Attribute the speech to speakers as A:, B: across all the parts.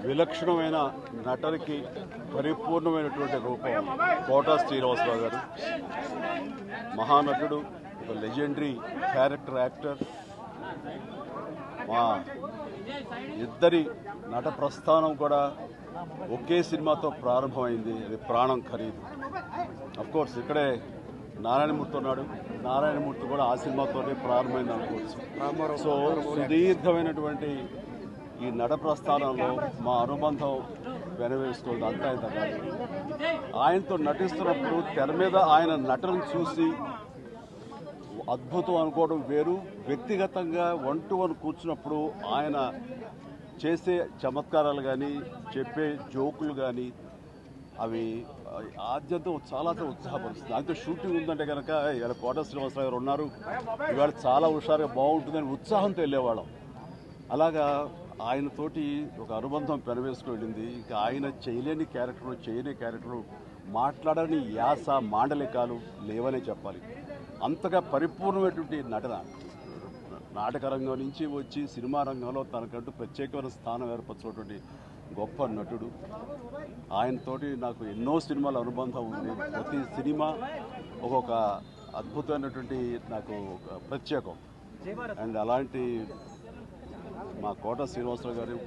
A: విలక్షణమైన నటనకి పరిపూర్ణమైనటువంటి రూపం కోటా శ్రీనివాసరావు గారు. మహానటుడు, ఒక లెజెండరీ క్యారెక్టర్ యాక్టర్. మా ఇద్దరి నట ప్రస్థానం కూడా ఒకే సినిమాతో ప్రారంభమైంది. అది ప్రాణం ఖరీదు. అఫ్కోర్స్ ఇక్కడే నారాయణమూర్తి ఉన్నాడు. నారాయణమూర్తి కూడా ఆ సినిమాతోనే ప్రారంభమైంది అనుకోవచ్చు. సో సుదీర్ఘమైనటువంటి ఈ నట ప్రస్థానంలో మా అనుబంధం వెనవేస్తుంది. అంతా ఇంత కాదు. ఆయనతో నటిస్తున్నప్పుడు తెర మీద ఆయన నటనను చూసి అద్భుతం అనుకోవడం వేరు. వ్యక్తిగతంగా 1-to-1 కూర్చున్నప్పుడు ఆయన చేసే చమత్కారాలు కానీ, చెప్పే జోకులు కానీ అవి ఆద్యంతం చాలా ఉత్సాహపరుస్తుంది. ఆయనతో షూటింగ్ ఉందంటే కనుక ఇలా కోట శ్రీనివాసరావు గారు ఉన్నారు, ఇవాళ చాలా హుషారుగా బాగుంటుందని ఉత్సాహంతో వెళ్ళేవాళ్ళం. అలాగా ఆయనతోటి ఒక అనుబంధం పెనవేసుకు వెళ్ళింది. ఇక ఆయన చేయలేని క్యారెక్టరు, చేయని క్యారెక్టరు, మాట్లాడని యాస, మాండలికాలు లేవనే చెప్పాలి. అంతగా పరిపూర్ణమైనటువంటి నటన. నాటక రంగం నుంచి వచ్చి సినిమా రంగంలో తనకంటూ ప్రత్యేకమైన స్థానం ఏర్పరచుకున్నటువంటి గొప్ప నటుడు. ఆయనతోటి నాకు ఎన్నో సినిమాల అనుబంధం ఉంది. ప్రతి సినిమా ఒక్కొక్క అద్భుతమైనటువంటి నాకు ప్రత్యేకం. అండ్ అలాంటి మా కోట శ్రీనివాసరావు గారు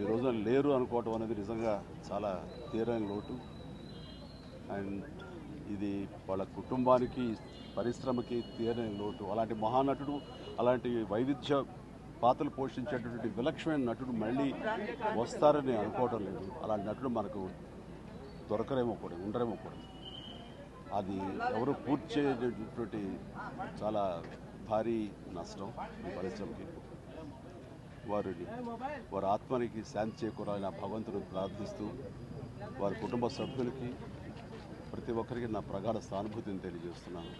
A: ఈ రోజున లేరు అనుకోవటం అనేది నిజంగా చాలా తీరని లోటు. అండ్ ఇది వాళ్ళ కుటుంబానికి, పరిశ్రమకి తీరని లోటు. అలాంటి మహానటుడు, అలాంటి వైవిధ్య పాత్రలు పోషించేటటువంటి విలక్షణమైన నటుడు మళ్ళీ వస్తారని అనుకోవటం లేదు. అలాంటి నటుడు మనకు దొరకరేమో కూడా, ఉండరేమో కూడా. అది ఎవరు పూర్తి చేయటువంటి చాలా భారీ నష్టం ఈ పరిశ్రమకి. వారి ఆత్మనికి శాంతి చేకూరాలని భగవంతుడు ప్రార్థిస్తూ, వారి కుటుంబ సభ్యులకి, ప్రతి ఒక్కరికి నా ప్రగాఢ సానుభూతిని తెలియజేస్తున్నాను.